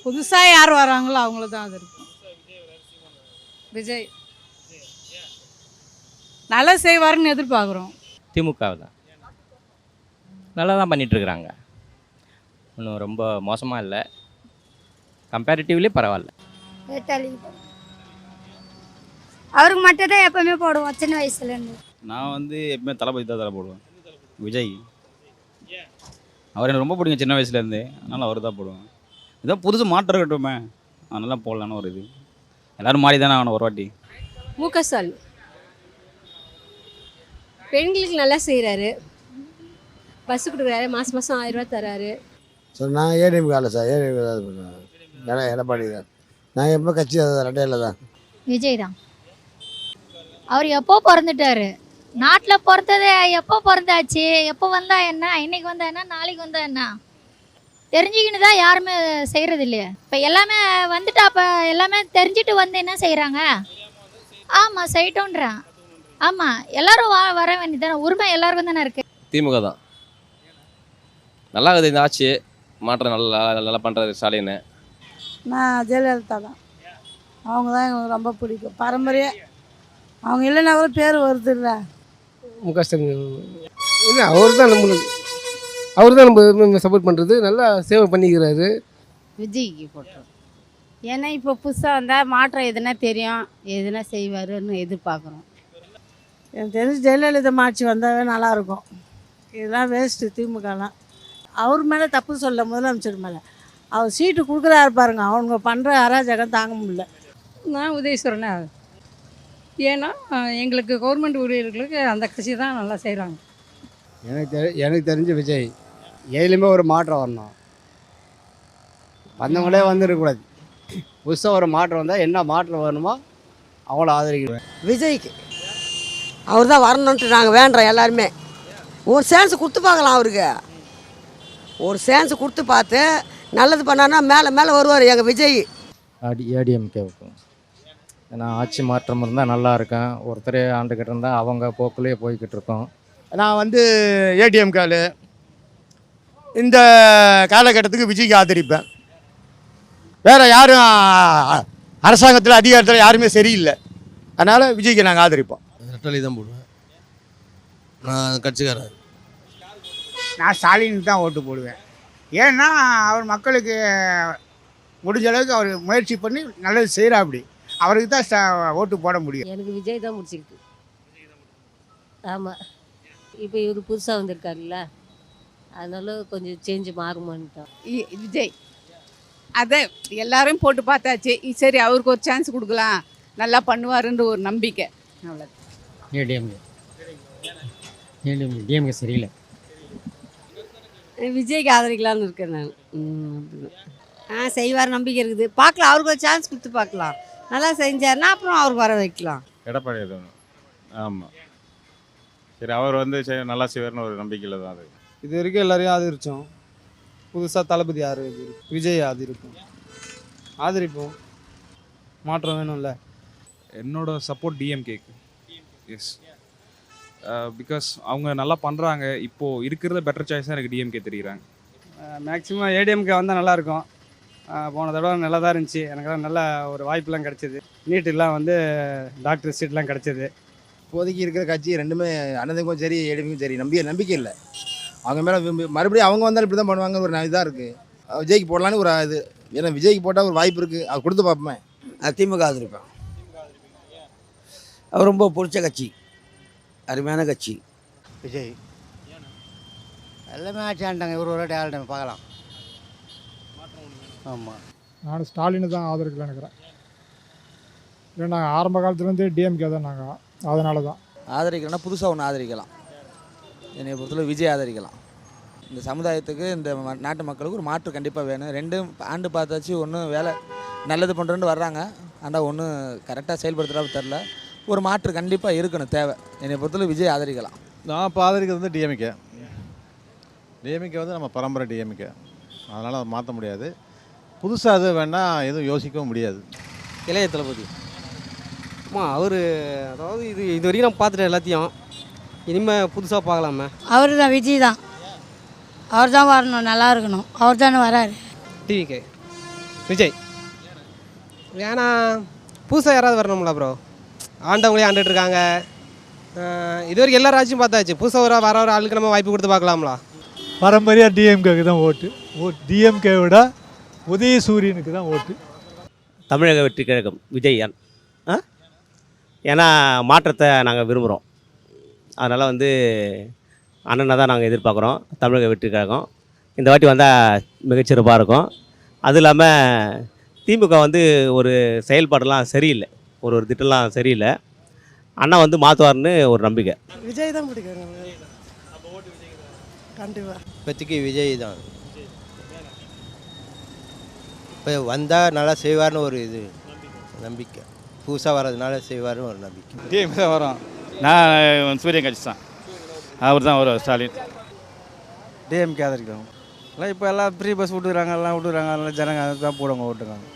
புதுசாக யார் வராங்களோ அவங்கள தான் அது இருக்கும். விஜய் நல்லா செய்வாருன்னு எதிர்பார்க்குறோம். திமுக தான் நல்லா தான் பண்ணிகிட்ருக்குறாங்க. ஒன்றும் ரொம்ப மோசமாக இல்லை, கம்பேரிட்டிவ்லி பரவாயில்ல. அவருக்கு மட்டும் தான் எப்பவுமே போடுவோம் சின்ன வயசுலேருந்து. நான் வந்து எப்பவுமே தளபதி தான் தலை போடுவேன். விஜய் அவர் எனக்கு ரொம்ப பிடிக்கும் சின்ன வயசுலேருந்து, அதனால் அவர் தான் போடுவேன். ஏதோ புதுசு மாற்றம் இருக்கட்டுமே, அதனால போடலான்னு ஒரு இது. எல்லோரும் மாறி தானே ஆகணும் ஒரு வாட்டி. முக ஸ்டாலின் பெண்களுக்கு நல்லா செய்கிறாரு, பஸ்ஸு கொடுக்குறாரு, மாதம் 1000 ரூபா தராரு. சார் நான் ஏடிஎம் காலை சார், ஏடிஎம் தான் பண்ணுவேன். எடப்பாடி தான். நான் எப்போ கட்சி ரெட்டையில் தான். விஜய் தான். அவர் எப்போ பிறந்துட்டாரு, நாட்டில் பிறந்ததே எப்போ பிறந்தாச்சு, எப்போ வந்தா என்ன, இன்னைக்கு வந்தா என்ன, நாளைக்கு வந்தா என்ன தெரிஞ்சுக்கின்னு தான் யாருமே செய்கிறது இல்லையா. இப்போ எல்லாமே வந்துட்டா, அப்போ எல்லாமே தெரிஞ்சுட்டு வந்து என்ன செய்கிறாங்க. ஆமாம் செய்யட்டோன்றேன். ஆமாம் எல்லாரும் வர வேண்டியதானே, உரிமை எல்லாருக்கும் தானே இருக்குது. திமுக தான் நல்லா இருக்குது. இந்த ஆட்சி மாற்றம் நல்லா நல்லா பண்ணுறாரு ஸ்டாலின். நான் ஜெயலலிதா தான். அவங்க தான் எங்களுக்கு ரொம்ப பிடிக்கும். பரம்பரையாக அவங்க இல்லைன்னா கூட பேர் வருது இல்லை. முக ஸ்டாலின் இல்லை, அவர் தான் நம்மளுக்கு, அவர் தான் நம்ம சப்போர்ட் பண்ணுறது. நல்லா சேவை பண்ணிக்கிறாரு. விஜய்க்கு போட்டோம். ஏன்னா இப்போ புதுசாக வந்தால் மாற்றம் எதுனா தெரியும், எதுனா செய்வாருன்னு எதிர்பார்க்குறோம். எனக்கு தெரிஞ்சு ஜெயலலிதா ஆட்சி வந்தாவே நல்லாயிருக்கும். இதெல்லாம் வேஸ்ட்டு திமுகலாம். அவர் மேலே தப்பு சொல்ல, முதலமைச்சர் மேலே. அவர் சீட்டு கொடுக்குறாரு பாருங்க, அவங்க பண்ணுற அராஜகம் தாங்க முடியல. நான் உதயசுரனே. ஏன்னா எங்களுக்கு கவர்மெண்ட் ஊழியர்களுக்கு அந்த கட்சி தான் நல்லா செய்கிறாங்க. எனக்கு தெரிஞ்ச விஜய் எதுலேயுமே ஒரு மாற்றம் வரணும். வந்தவங்களே வந்துடக்கூடாது. புதுசாக ஒரு மாற்றம் வந்தால் என்ன மாற்றம் வரணுமோ அவங்கள ஆதரிக்கிறேன். விஜய்க்கு அவர் தான் வரணுன்ட்டு நாங்கள் வேண்டுறோம் எல்லாருமே. ஒரு சான்ஸ் கொடுத்து பார்க்கலாம். அவருக்கு ஒரு சான்ஸ் கொடுத்து பார்த்து நல்லது பண்ணான்னா மேலே மேலே வருவார் எங்கள் விஜய். ஏடிஎம்கே இருக்கும். ஏன்னா ஆட்சி மாற்றம் இருந்தால் நல்லா இருக்கும். ஒருத்தரே ஆண்டுக்கிட்டு இருந்தால் அவங்க போக்குலேயே போய்கிட்டு இருக்கோம். நான் வந்து ஏடிஎம் காலு இந்த காலகட்டத்துக்கு விஜய்க்கு ஆதரிப்பேன். வேறு யாரும் அரசாங்கத்தில் அதிகாரத்தில் யாருமே சரியில்லை, அதனால் விஜய்க்கு நாங்கள் ஆதரிப்போம். ரெட்டலை தான் போடுவேன். நான் கட்சிக்காரர். நான் ஸ்டாலினுக்கு தான் ஓட்டு போடுவேன். ஏன்னா அவர் மக்களுக்கு முடிஞ்ச அளவுக்கு அவர் முயற்சி பண்ணி நல்லது செய்கிறா. அப்படி அவருக்கு தான் ஓட்டு போட முடியும். எனக்கு விஜய் தான் முடிச்சிருக்கு. ஆமாம், இப்போ இவர் புதுசாக வந்திருக்காருல்ல, அதனால கொஞ்சம் சேஞ்சு மாறுமான்ட்டான். விஜய் அதை எல்லாரும் போட்டு பார்த்தாச்சு, சரி அவருக்கு ஒரு சான்ஸ் கொடுக்கலாம், நல்லா பண்ணுவாருன்ற ஒரு நம்பிக்கை. அவ்வளோ. டிஎம்கே சரியில்லை. விஜய்க்கு ஆதரிக்கலான்னு இருக்கேன் நான். செய்வார் நம்பிக்கை இருக்குது. பார்க்கலாம், அவருக்கு ஒரு சான்ஸ் கொடுத்து பார்க்கலாம். நல்லா செஞ்சார்னா அப்புறம் அவருக்கு வர வைக்கலாம். எடப்பாடி தான். ஆமாம், சரி அவர் வந்து நல்லா செய்வார்னு ஒரு நம்பிக்கையில் தான். அது இது வரைக்கும் எல்லாரையும் ஆதரித்தோம். புதுசாக தளபதி விஜய் ஆதரிப்போம். மாற்றம் வேணும்ல. என்னோட சப்போர்ட் டிஎம்கேக்கு. எஸ், பிகாஸ் அவங்க நல்லா பண்ணுறாங்க. இப்போது இருக்கிறத பெட்டர் சாய்ஸாக எனக்கு டிஎம்கே தெரியுறாங்க. மேக்ஸிமம் ஏடிஎம்கே வந்தால் நல்லாயிருக்கும். போன தடவை நல்லா தான் இருந்துச்சு. எனக்கெல்லாம் நல்ல ஒரு வாய்ப்பெலாம் கிடச்சிது. நீட்டெல்லாம் வந்து டாக்டர் சீட்லாம் கிடச்சிது. இப்போதைக்கு இருக்கிற கட்சி ரெண்டுமே அண்ணனுக்கும் சரி ஏடிஎம்க்கும் சரி நம்பிக்கை இல்லை. அவங்க மேலே மறுபடியும் அவங்க வந்தாலும் இப்படி தான் பண்ணுவாங்க ஒரு இதாக இருக்குது. விஜய்க்கு போடலான்னு ஒரு இது. ஏன்னா விஜய்க்கு போட்டால் ஒரு வாய்ப்பு இருக்குது, அது கொடுத்து பார்ப்பேன். திமுக ஆதரிப்பேன். அவர் ரொம்ப பிடிச்ச கட்சி, அருமையான கட்சி. விஜய் எல்லாமே ஆட்சி ஆண்டாங்க. இவர் ஒரு வாட்டி ஆள்கிட்ட பார்க்கலாம். ஆமாம், நான் ஸ்டாலினை தான் ஆதரிக்கலான்னு இருக்கிறேன். இல்லை, நாங்கள் ஆரம்ப காலத்துலேருந்தே டிஎம்கே தான். நாங்கள் அதனால தான் ஆதரிக்கலாம்னா புதுசாக ஒன்று ஆதரிக்கலாம். என்னை பொறுத்தவரை விஜய் ஆதரிக்கலாம். இந்த சமுதாயத்துக்கு, இந்த நாட்டு மக்களுக்கு ஒரு மாற்று கண்டிப்பாக வேணும். ரெண்டும் ஆண்டு பார்த்தாச்சு, ஒன்றும் வேலை நல்லது பண்ணுறேன்னு வர்றாங்க, ஆனால் ஒன்றும் கரெக்டாக செயல்படுத்துகிறா தெரில. ஒரு மாற்று கண்டிப்பாக இருக்கணும், தேவை. என்னை பொறுத்தவரை விஜய் ஆதரிக்கலாம். நான் இப்போ ஆதரிக்கிறது வந்து டிஎம்கே. டிஎம்கே வந்து நம்ம பரம்பரை டிஎம்கே, அதனால் அதை மாற்ற முடியாது. புதுசாக அது வேணால் எதுவும் யோசிக்கவும் முடியாது. இளைய தளபதி. அவர் அதாவது இது வரைக்கும் நான் பார்த்துட்டேன் எல்லாத்தையும். இனிமேல் புதுசாக பார்க்கலாமே. அவர் தான், விஜய் தான். அவர் தான் வரணும், நல்லா இருக்கணும். அவர் தானே வராரு. டிவிகே. விஜய். ஏன்னா புதுசாக யாராவது வரணும்ல ப்ரோ. ஆண்டவங்களே ஆண்டுட்டு இருக்காங்க. இது வரைக்கும் எல்லா ராஜ்யம் பார்த்தாச்சு. புதுசாக வர ஒரு ஆளுக்கு நம்ம வாய்ப்பு கொடுத்து பார்க்கலாம்ல. பாரம்பரியாக டிஎம்கேக்கு தான் ஓட்டு. டிஎம்கே விட உதயசூரியனுக்கு தான் ஓட்டு. தமிழக வெற்றி கழகம் விஜய். ஏன்னா மாற்றத்தை நாங்கள் விரும்புகிறோம். அதனால் வந்து அண்ணனை தான் நாங்கள் எதிர்பார்க்குறோம். தமிழக வெற்றி கழகம் இந்த வாட்டி வந்தால் மிகச்சிறப்பாக இருக்கும். அதுவும் இல்லாமல் திமுக வந்து ஒரு செயல்பாடெல்லாம் சரியில்லை, ஒரு திட்டம்லாம் சரியில்லை. அண்ணா வந்து மாற்றுவார்னு ஒரு நம்பிக்கை. விஜய் தான் பிடிக்கும் கண்டிப்பாக. இப்போதைக்கு விஜய் தான். இப்போ வந்தால் நல்லா செய்வார்னு ஒரு இது நம்பிக்கை. புதுசாக வர்றதுனால செய்வார்னு ஒரு நம்பிக்கை. டிஎம்கே தான் வரும். நான் சூரியன் கட்சி தான். அவர் தான் வரும். ஸ்டாலின். டிஎம்கே ஆதரிக்கிறோம். எல்லாம் இப்போ எல்லாம் ஃப்ரீ பஸ் விட்டுக்கிறாங்க, எல்லாம் விட்டுக்கிறாங்க. அதனால ஜனங்க அதுக்கு தான் போடுவாங்க ஓட்டுக்காங்க.